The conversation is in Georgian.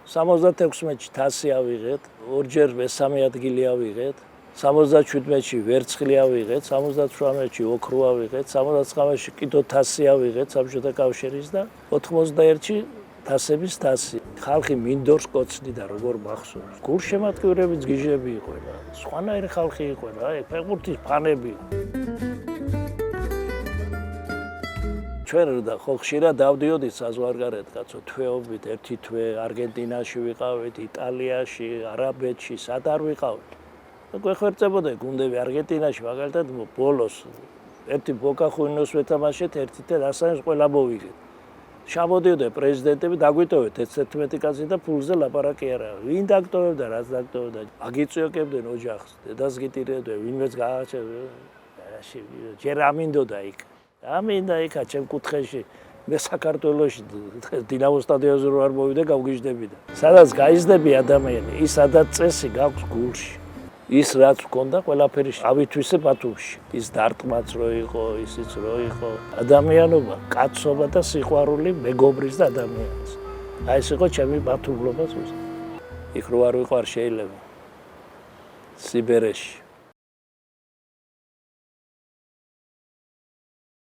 76-ში 1000 ავიღეთ, ორჯერ მესამე ადგილი ავიღეთ, 77-ში ვერცხლი ავიღეთ, 78-ში ოქრო ავიღეთ, 79-ში კიდევ 1000 ავიღეთ საბჭოთა კავშირის და 91-ში თასების 1000. ხალხი მინდორს კოცნიდა როგორ მახსოვს. გულშემატკივრები ძგიჟები იყვნენ. სხვანაირი ხალხი იყვნენ, აი ფეხბურთის ფანები. ჩვენ და ხო ხშირად დავდიოდით საზღვარგარეთ, კაცო, თვეობით, ერთი თვე არგენტინაში ვიყავით, იტალიაში, არაბეთში, სად არ ვიყავით. და გვეხვერწებოდა გუნდები არგენტინაში, მაგალითად, ბოლოს ერთი ბოკა ხუნინოს ვეთამაშეთ, ერთი და დასაწყისს ყველა მოვიგეთ. შამოდიოდა პრეზიდენტები დაგვიტოვეთ 11 კაცი და ფულზე ლაპარაკი არა. ვინ დაგტოვებდა, რაც დაგტოვებდა. აგიწიოკებდნენ ოჯახს, დედას გიტირებდნენ, ვინმეც გააჩერდა. ჯერ ამინდოდა იქ. ამინდა იქა ჩემ კუთხეში. მე საქართველოში დინამო სტადიონზე რო არ მოვიდე, გავგიჟდები და. სადაც გაიზრდები ადამიანი, ის სადაც წესი გაქვს გულში. ის რაც გქონდა ყველაფერი ავითვისე ბათუმში. ის დარტყმაც რო იყო, ისიც რო იყო. ადამიანობა, კაცობა და სიყვარული მეგობრის და ადამიანის. აი ეს იყო ჩემი ბათუმლობა. იქ რო არ ვიყარ შეიძლება. სიბერეში